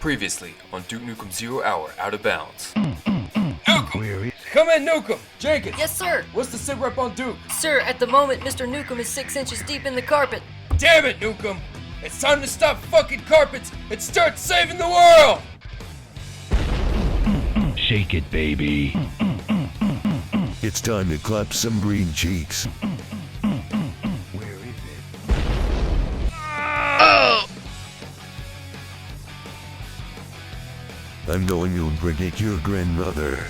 Previously on Duke Nukem Zero Hour, Out of Bounds. Newcomb! Come in, Newcomb! Jenkins! Yes, sir. What's the sit rep on Duke? Sir, at the moment, Mr. Newcomb is 6 inches deep in the carpet. Damn it, Newcomb! It's time to stop fucking carpets and start saving the world! Shake it, baby. It's time to clap some green cheeks. Where is it? I'm going to impregnate your grandmother.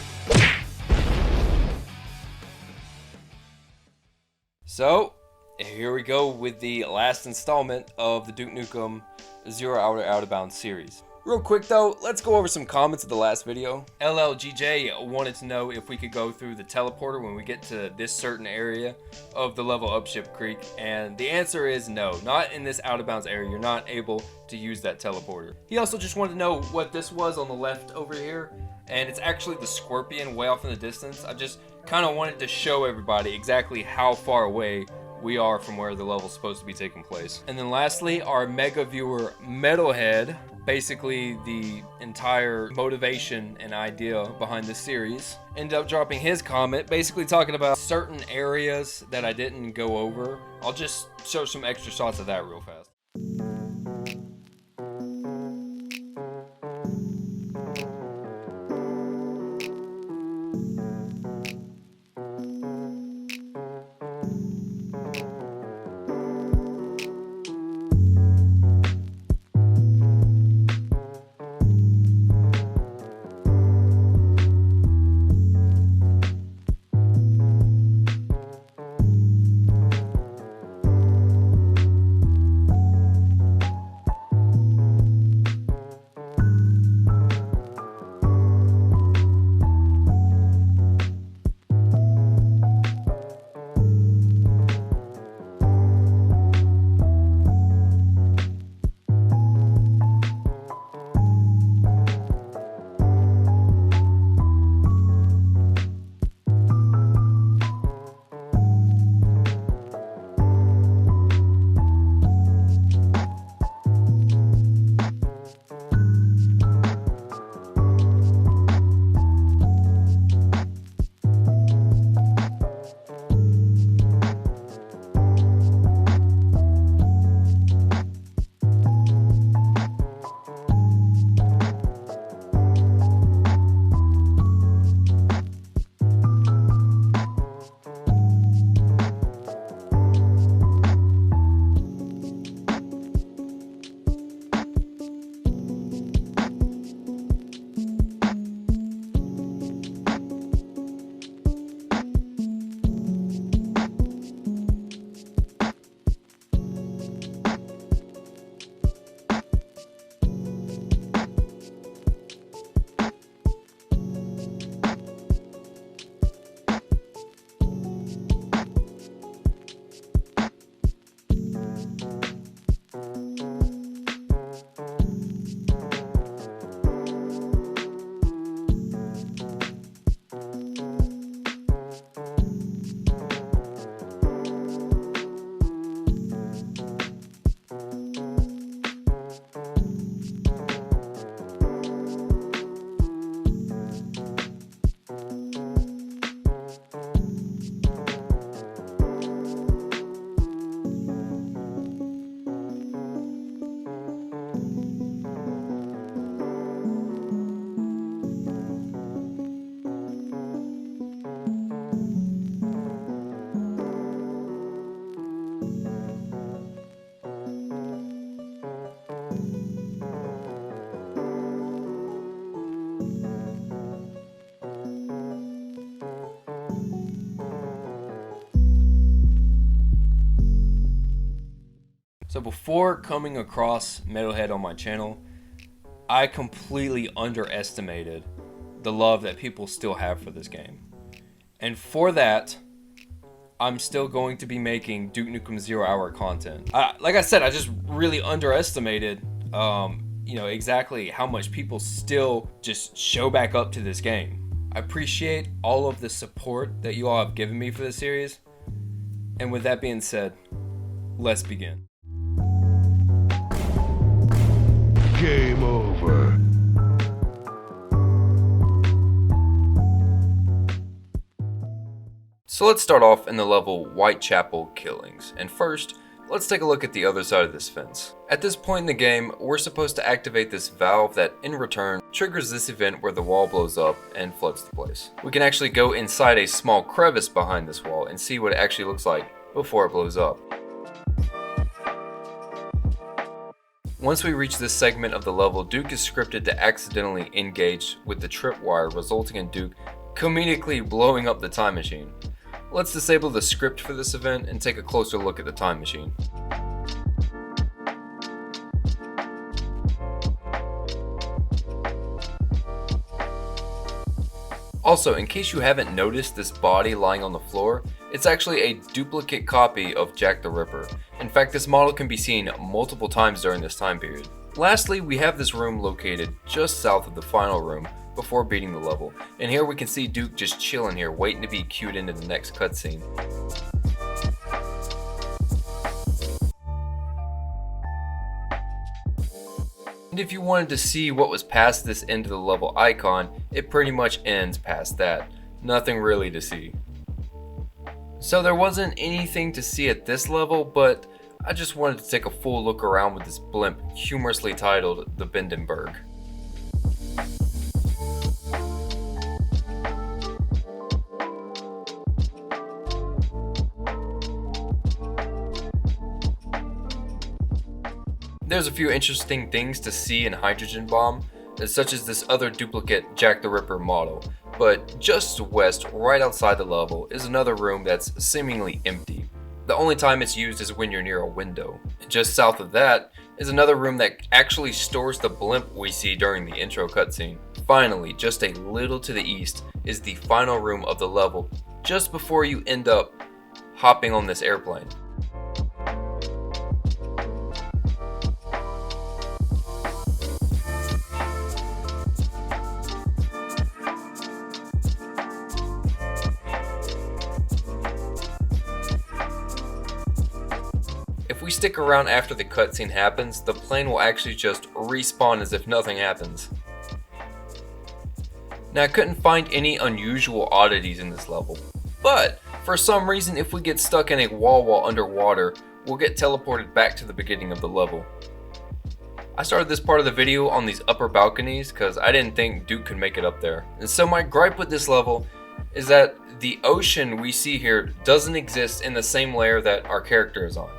So, here we go with the last installment of the Duke Nukem Zero Hour Out of Bounds series. Real quick though, let's go over some comments of the last video. LLGJ wanted to know if we could go through the teleporter when we get to this certain area of the level up Ship Creek, and the answer is no, not in this out of bounds area. You're not able to use that teleporter. He also just wanted to know what this was on the left over here, and it's actually the Scorpion way off in the distance. I just kind of wanted to show everybody exactly how far away we are from where the level's supposed to be taking place. And then lastly, our mega viewer Metalhead, basically the entire motivation and idea behind this series, ended up dropping his comment, basically talking about certain areas that I didn't go over. I'll just show some extra shots of that real fast. So before coming across Metalhead on my channel, I completely underestimated the love that people still have for this game. And for that, I'm still going to be making Duke Nukem Zero Hour content. Like I said, I just really underestimated exactly how much people still just show back up to this game. I appreciate all of the support that you all have given me for this series. And with that being said, let's begin. Game over. So let's start off in the level Whitechapel Killings, and first, let's take a look at the other side of this fence. At this point in the game, we're supposed to activate this valve that, in return, triggers this event where the wall blows up and floods the place. We can actually go inside a small crevice behind this wall and see what it actually looks like before it blows up. Once we reach this segment of the level, Duke is scripted to accidentally engage with the tripwire, resulting in Duke comedically blowing up the time machine. Let's disable the script for this event and take a closer look at the time machine. Also, in case you haven't noticed this body lying on the floor, it's actually a duplicate copy of Jack the Ripper. In fact, this model can be seen multiple times during this time period. Lastly, we have this room located just south of the final room before beating the level, and here we can see Duke just chilling here waiting to be cued into the next cutscene. And if you wanted to see what was past this end of the level icon, it pretty much ends past that. Nothing really to see. So there wasn't anything to see at this level, but I just wanted to take a full look around with this blimp humorously titled the Bendenberg. There's a few interesting things to see in Hydrogen Bomb, such as this other duplicate Jack the Ripper model, but just west, right outside the level, is another room that's seemingly empty. The only time it's used is when you're near a window. Just south of that is another room that actually stores the blimp we see during the intro cutscene. Finally, just a little to the east is the final room of the level, just before you end up hopping on this airplane. If we stick around after the cutscene happens, the plane will actually just respawn as if nothing happens. Now, I couldn't find any unusual oddities in this level, but for some reason, if we get stuck in a wall while underwater, we'll get teleported back to the beginning of the level. I started this part of the video on these upper balconies because I didn't think Duke could make it up there. And so my gripe with this level is that the ocean we see here doesn't exist in the same layer that our character is on.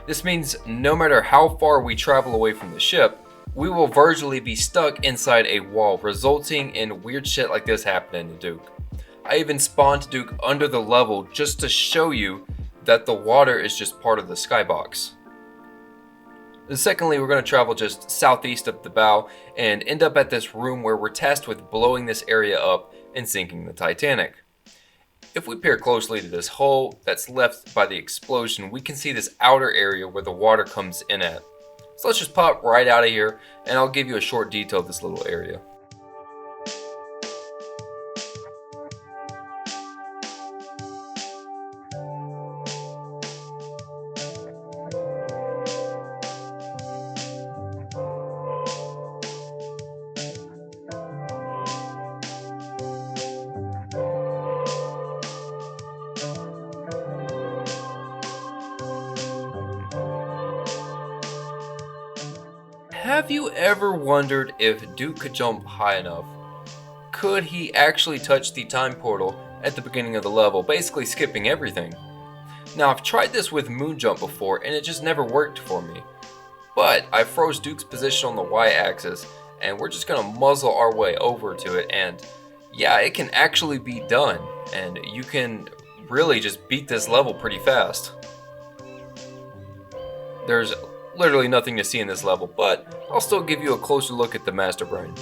This means no matter how far we travel away from the ship, we will virtually be stuck inside a wall, resulting in weird shit like this happening to Duke. I even spawned Duke under the level just to show you that the water is just part of the skybox. And secondly, we're going to travel just southeast of the bow and end up at this room where we're tasked with blowing this area up and sinking the Titanic. If we peer closely to this hole that's left by the explosion, we can see this outer area where the water comes in at. So let's just pop right out of here and I'll give you a short detail of this little area. Have you ever wondered if Duke could jump high enough? Could he actually touch the time portal at the beginning of the level, basically skipping everything? Now, I've tried this with moon jump before and it just never worked for me. But I froze Duke's position on the y-axis and we're just gonna muzzle our way over to it, and yeah, it can actually be done, and you can really just beat this level pretty fast. There's literally nothing to see in this level, but I'll still give you a closer look at the Master Brain.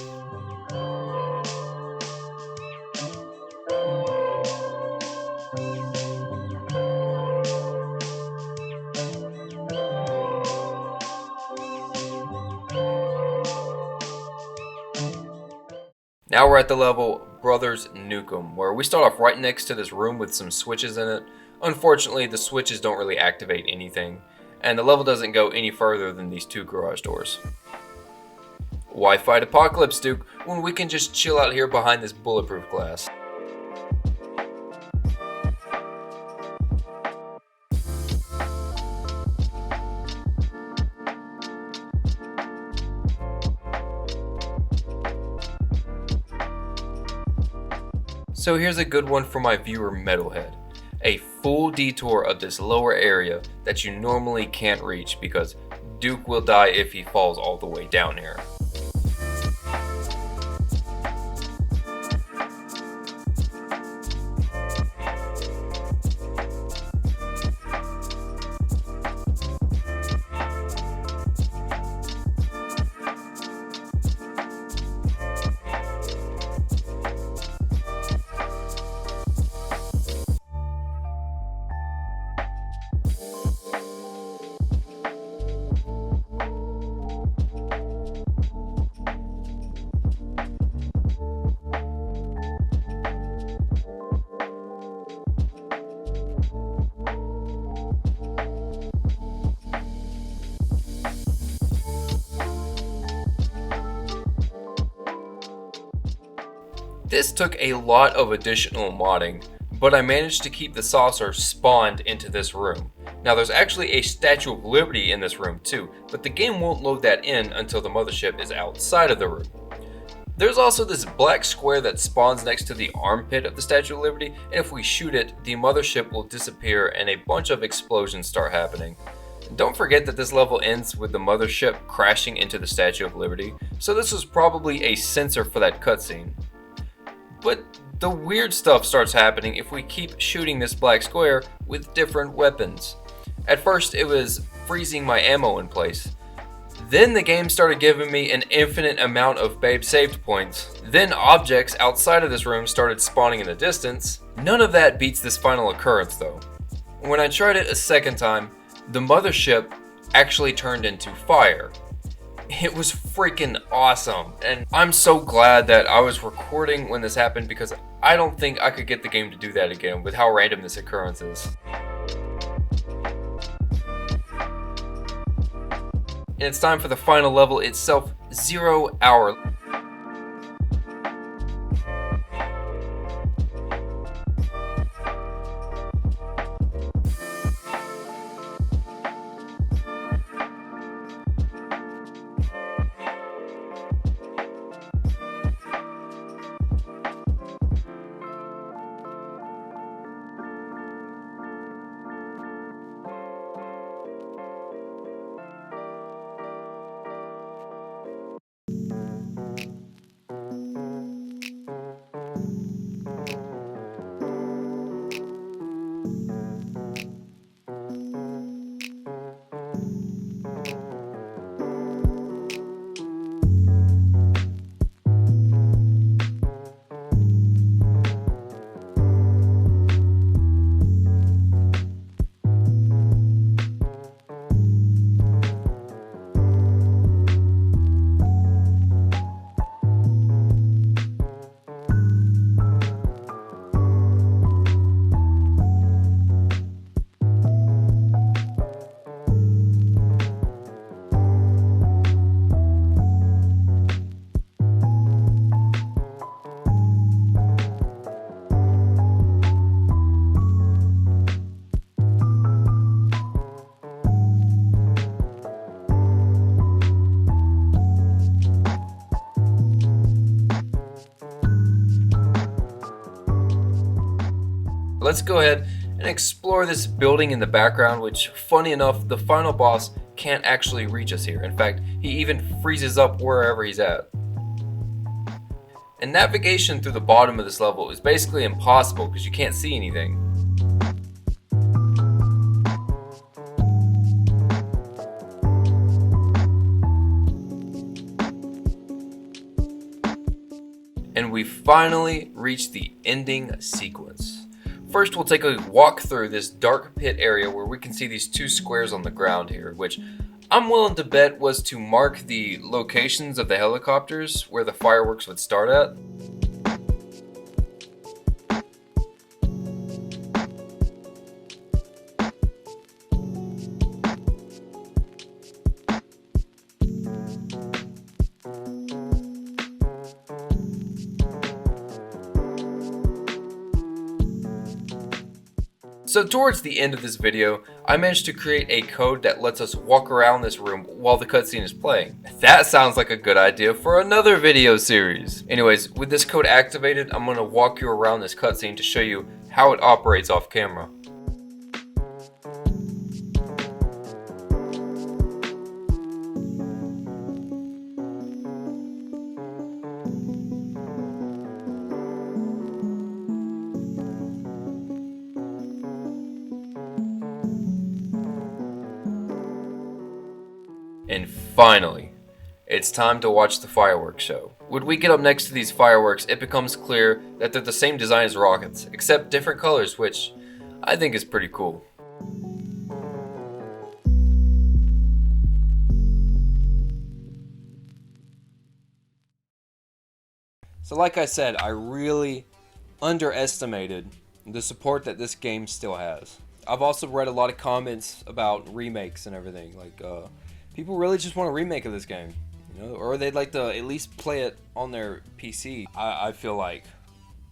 Now we're at the level Brothers Newcomb, where we start off right next to this room with some switches in it. Unfortunately, the switches don't really activate anything, and the level doesn't go any further than these two garage doors. Why fight Apocalypse, Duke, when we can just chill out here behind this bulletproof glass? So here's a good one for my viewer Metalhead. A full detour of this lower area that you normally can't reach because Duke will die if he falls all the way down here. This took a lot of additional modding, but I managed to keep the saucer spawned into this room. Now there's actually a Statue of Liberty in this room too, but the game won't load that in until the mothership is outside of the room. There's also this black square that spawns next to the armpit of the Statue of Liberty, and if we shoot it, the mothership will disappear and a bunch of explosions start happening. Don't forget that this level ends with the mothership crashing into the Statue of Liberty, so this was probably a censor for that cutscene. But the weird stuff starts happening if we keep shooting this black square with different weapons. At first it was freezing my ammo in place. Then the game started giving me an infinite amount of babe saved points. Then objects outside of this room started spawning in the distance. None of that beats this final occurrence though. When I tried it a second time, the mothership actually turned into fire. It was freaking awesome, and I'm so glad that I was recording when this happened because I don't think I could get the game to do that again with how random this occurrence is. And it's time for the final level itself, 0 Hour. Let's go ahead and explore this building in the background, which, funny enough, the final boss can't actually reach us here. In fact, he even freezes up wherever he's at. And navigation through the bottom of this level is basically impossible because you can't see anything. And we finally reached the ending sequence. First, we'll take a walk through this dark pit area where we can see these two squares on the ground here, which I'm willing to bet was to mark the locations of the helicopters where the fireworks would start at. So towards the end of this video, I managed to create a code that lets us walk around this room while the cutscene is playing. That sounds like a good idea for another video series. Anyways, with this code activated, I'm going to walk you around this cutscene to show you how it operates off camera. And finally, it's time to watch the fireworks show. When we get up next to these fireworks, it becomes clear that they're the same design as rockets, except different colors, which I think is pretty cool. So like I said, I really underestimated the support that this game still has. I've also read a lot of comments about remakes and everything. Like, people really just want a remake of this game, you know, or they'd like to at least play it on their PC. I feel like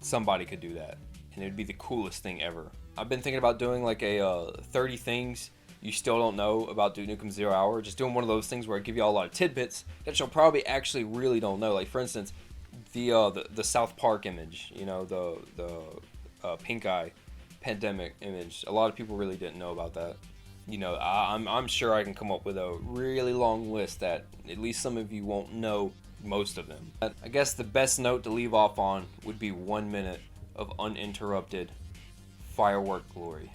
somebody could do that, and it'd be the coolest thing ever. I've been thinking about doing like a 30 things you still don't know about Duke Nukem Zero Hour. Just doing one of those things where I give you all a lot of tidbits that you'll probably actually really don't know. Like, for instance, the South Park image, you know, the pink eye pandemic image. A lot of people really didn't know about that. You know, I'm sure I can come up with a really long list that at least some of you won't know most of them. But I guess the best note to leave off on would be 1 minute of uninterrupted firework glory.